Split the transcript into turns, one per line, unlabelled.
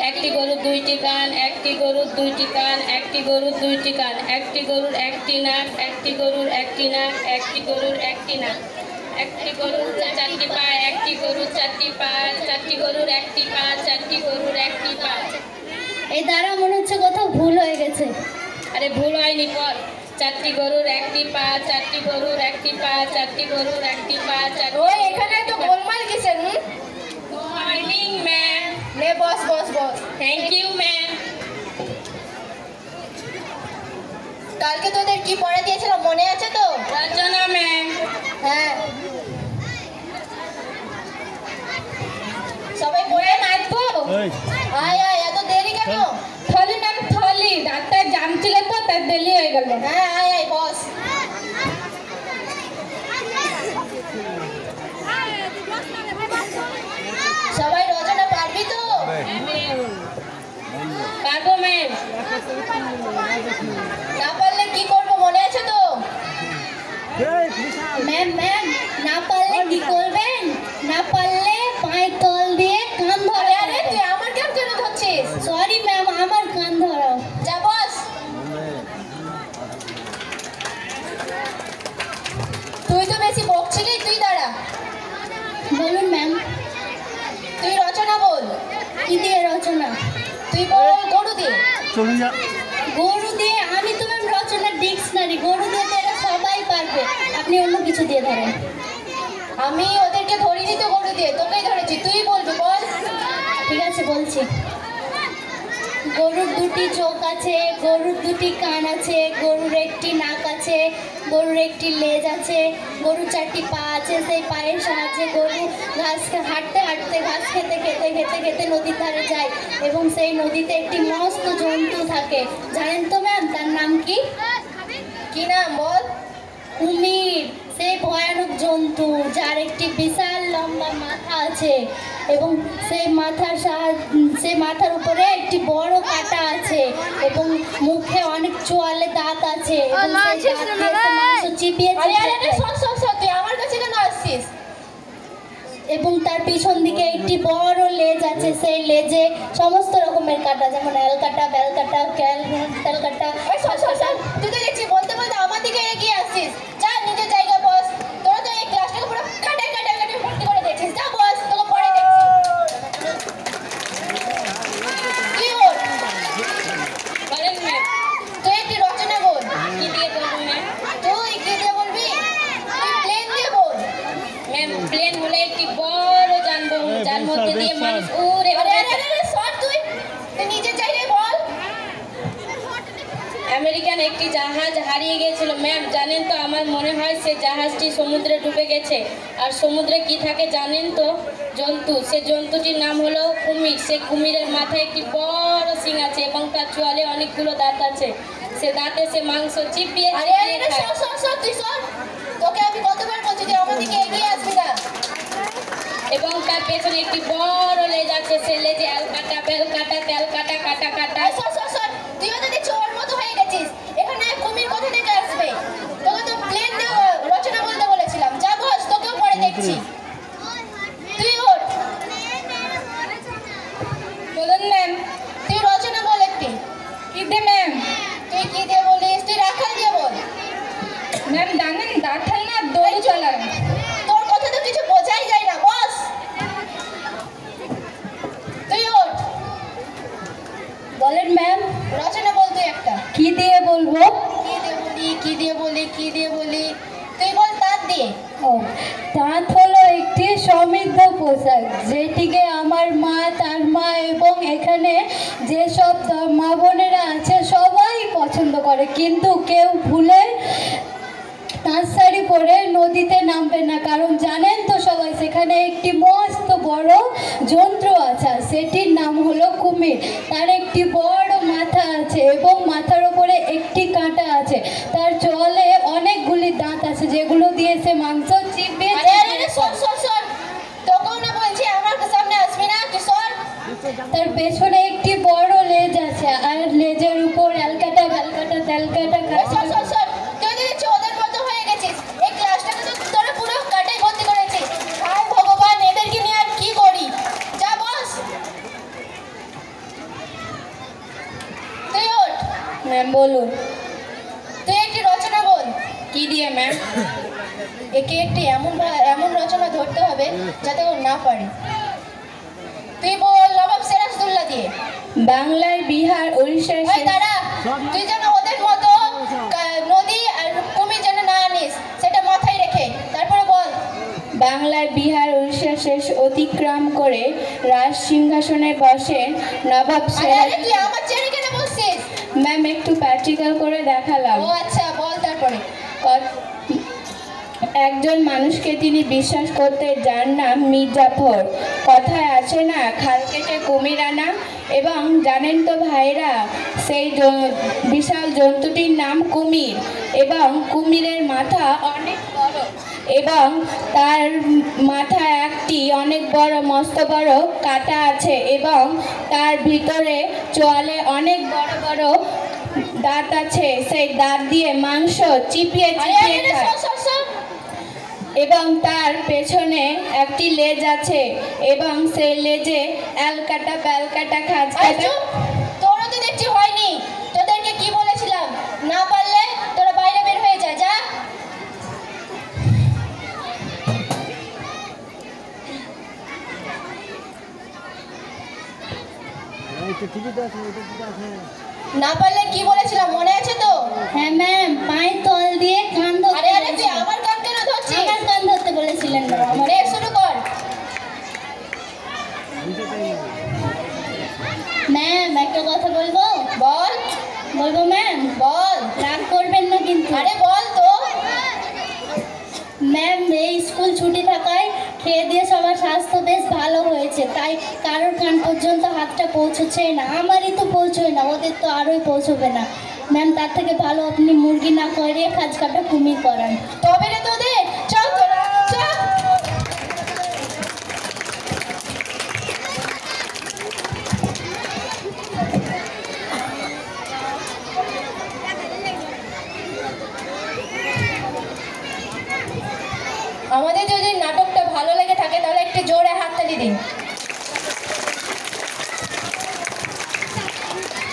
একটি গরুর দুইটি কান, একটি গরুর দুইটি কান, একটি গরুর দুইটি কান, একটি গরুর একটি নাক, একটি গরুর একটি নাক, একটি গরুর একটি নাক, একটি গরুর চারটি পা, একটি গরুর চারটি পা, চারটি গরুর একটি পা, চারটি গরুর একটি পা।
এই দ্বারা মনে হচ্ছে কোথাও ভুল হয়ে গেছে।
আরে ভুল হয়নি, পর। চারটি গরুর একটি পা, চারটি গরুর একটি পা, চারটি গরুর একটি পা, চারটি।
ওই এখানে তো গোলমাল কিসের?
Good morning ma'am.
নে বস বস বস।
Thank you ma'am.
কালকে তোদের কি পড়া দিয়েছিলাম মনে আছে তো?
রচনা ম্যাম।
হ্যাঁ, সবাই পড়ে নাচবো। আয় আয়, এত দেরি কেন?
থলি ম্যাম থলি, ডাক্তার জাম ছিল তো তার দেরি হয়ে গেল।
হ্যাঁ আয় আয় বস। সবাই রচনা পারবি তো?
পারবো ম্যাম।
না পারলে কি করবো মনে আছে তো?
ম্যাম ম্যাম, না পারলে কি করবেন? না পারলে পায়ে তল দিয়ে কান ধরে।
আরে তুই আমার কেন কেন ধরছিস?
সরি ম্যাম, আমার কান ধরাও।
যা বস। তুই তো বেশি বকছিলি, তুই দাঁড়া।
বলুন ম্যাম।
তুই রচনা বল।
কি দিয়ে রচনা?
তুই বল গরু দিয়ে।
গরু দিয়ে? আমি তো ম্যাম রচনার ডিকশনারি, গরু দিয়ে তো এরা সবাই পারবে। আপনি অন্য কিছু দিয়ে ধরেন।
আমি ওদেরকে ধরিনি তো গরু দিয়ে, তোকেই ধরেছি। তুই বলবি, বল।
ঠিক আছে বলছি। গরুর দুটি চোখ আছে, গরুর দুটি কান আছে, গরুর একটি নাক আছে, গরুর একটি লেজ আছে, গরুর চারটি পা আছে। সেই পায়ের সাহায্যে গরু ঘাস হাঁটতে হাঁটতে, ঘাস খেতে খেতে খেতে খেতে নদীর ধারে যায় এবং সেই নদীতে একটি মস্ত জন্তু থাকে। জানেন তো ম্যাম তার নাম কি?
কি নাম বল?
কুমির। সেই ভয়ানক জন্তু যার একটি বিশাল লম্বা মাথা আছে এবং সেই মাথার উপরে একটি বড় কাঁটা আছে এবং মুখে অনেক চোয়ালে দাঁত আছে এবং সেই দাঁত দিয়ে সে মাংস চিবিয়ে
আরে আরে
চিবিয়ে
আরে,
খায়।
শোন শোন শোন, তুই আমার কাছে কেন আসছিস?
এবং তার পিছন দিকে একটি বড় লেজ আছে, সেই লেজে সমস্ত রকমের কাঁটা, যেমন অ্যালকাটা, বেলকাটা, তেলকাটা।
ওই শোন শোন শোন, তুই তো দেখছি বলতে বলতে আমার দিকে এগিয়ে আসছিস। যা নিজের জায়গায় বস। তোরা তো এই ক্লাসটাকে পুরো কাটাই কাটাই কাটাই ভর্তি করে দিয়েছিস। যা বস, তোকে পরে দেখছি। তুই ওঠ।
বলেন ম্যাম।
তুই একটি রচনা বল।
কি দিয়ে বলবো ম্যাম?
তুই কি দিয়ে বলবি? তুই প্লেন দিয়ে বল।
ম্যাম প্লেন হলে একটি বড় যানবাহন যার মধ্যে দিয়ে মানুষ উড়ে
আরে আরে আরে আরে, শোন, তুই নিজের জায়গায় বল।
আমেরিকান একটি জাহাজ হারিয়ে গিয়েছিল ম্যাম। জানেন তো, আমার মনে হয় সে জাহাজটি সমুদ্রে ডুবে গেছে। আর সমুদ্রে কি থাকে জানেন তো? জন্তু। সে জন্তুটির নাম হলো কুমির। সে কুমিরের মাথায় একটি বড় শিং আছে এবং তার চোয়ালে অনেকগুলো দাঁত আছে। সে দাঁতে সে মাংস চিবিয়ে
আরে আরে
চিবিয়ে
আরে,
খায়।
শোন শোন শোন, তুই শোন। তোকে আমি কতবার বলছি যে আমার দিকে এগিয়ে আসবি না।
এবং তার পেছনে একটি বড় লেজ আছে। সে লেজে অ্যালকাটা, বেলকাটা, তেলকাটা, কাটা কাটা।
এই শোন শোন শোন, তুইও তো দেখছি ওর মতো হয়ে গেছিস। এখানে কুমির কোথা থেকে আসবে? তোকে তো প্লেন দিয়ে রচনা বলতে বলেছিলাম। যা বস, তোকেও পরে দেখছি। তুই ওঠ।
বলুন ম্যাম।
তুই রচনা বল একটি।
কি দে ম্যাম?
তুই কি দিয়ে বলিস? তুই রাখাল দিয়ে বল।
ম্যাম জানেন রাখাল না দড়ি চালায়।
তোর কথা তো কিছু বোঝাই যায় না, বস। তুই ওঠ।
বলেন ম্যাম।
রচনা বল তুই একটা।
কি দিয়ে বলবো?
কি দিয়ে বলি, কি দিয়ে বলি, কি দিয়ে বলি? তুই বল তাঁত দিয়ে।
ও, তাঁত হলো একটি সমৃদ্ধ পোশাক, যেটিকে আমার মা, তার মা এবং এখানে যেসব মা বোনেরা আছে সবাই পছন্দ করে, কিন্তু কেউ ভুলে তাঁত শাড়ি পরে নদীতে নামবে না, কারণ জানেন তো সবাই সেখানে একটি মস্ত বড় যন্ত্র আছে, সেটির নাম হলো কুমির। তার একটি বড় মাথা আছে এবং মাথার ওপরে একটি কাঁটা আছে। তার চলে অনেকগুলি দাঁত আছে যেগুলো দিয়ে সে মাংস চিবিয়ে
আরে আরে আরে, শোন শোন শোন, তোকেও না বলছি আমার সামনে আসবি না, তুই সর।
তার পেছনে একটি বড় লেজ আছে আর লেজের উপর অ্যালকাটা, বেলকাটা, তেলকাটা,
শোন শোন শোন, তুই তো দেখছি ওদের মতো হয়ে গেছিস। এই ক্লাসটাকে তো তোরা পুরো কাটাই ভর্তি করেছিস। হায় ভগবান, এদেরকে নিয়ে আর কি করি? যা বস। একটি এমন রচনা ধরতে হবে যাতে ও না পারে। তুই বল নবাব সিরাজদৌল্লা দিয়ে।
বাংলায় বিহার উড়িষ্যার
ওই দাঁড়া, তুই যেন ওদের মতো নদী আর কুমির যেন না আনিস, সেটা মাথায় রেখে তারপরে বল।
বাংলায় বিহার উড়িষ্যা শেষ অতিক্রম করে রাজ সিংহাসনে বসেন নবাব
আরে তুই আমার চেয়ারে কেন বসছিস?
ম্যাম একটু প্র্যাকটিক্যাল করে দেখালাম।
ও আচ্ছা, বল তারপরে।
একজন মানুষকে তিনি বিশ্বাস করতে, যার নাম মির্জাফর। কথায় আছে না, খাল কেটে কুমির আনা। এবং জানেন তো ভাইরা, সেই বিশাল জন্তুটির নাম কুমির। এবং কুমিরের মাথা অনেক বড়, এবং তার মাথায় একটি অনেক বড় মস্ত বড় কাঁটা আছে, এবং তার ভিতরে চোয়ালে অনেক বড় বড় দাঁত আছে। সেই দাঁত দিয়ে মাংস চিপিয়ে চিপিয়ে খায়। এবং তার পেছনে একটি লেজ আছে, এবং সেই লেজে অ্যালকাটা প্যালকাটা খাঁজ কাটা।
তোরা তো দেখছি হয়নি। তোদেরকে কি বলেছিলাম, না পারলে তোরা বাইরে বের হয়ে যা। যা। না পারলে কি বলেছিলাম মনে আছে তো?
হ্যাঁ ম্যাম, পায়ের তল দিয়ে কান ধরতে।
আরে আরে তুই আমার কান কেন ধরছিস?
আমার কান ধরতে বলেছিলেন না।
রে শুরু কর।
ম্যাম একটা কথা বলবো?
বল।
বলবো ম্যাম?
বল।
রাগ করবেন না কিন্তু।
আরে বল তো।
ম্যাম এই স্কুল ছুটি থাকায় খেয়ে দিয়ে সবার স্বাস্থ্য বেশ ভালো হয়েছে, তাই কারোর কান পর্যন্ত হাতটা পৌঁছচ্ছে না। আমারই তো পৌঁছয় না, ওদের তো আরোই পৌঁছবে না। ম্যাম তার থেকে ভালো আপনি মুরগি না করে খাঁজ কাটা কুমির করান।
তবে রে তোদের, চল তোরা চল। আমাদের যদি নাটকটা ভালো লেগে থাকে তাহলে একটু জোরে হাততালি দিন।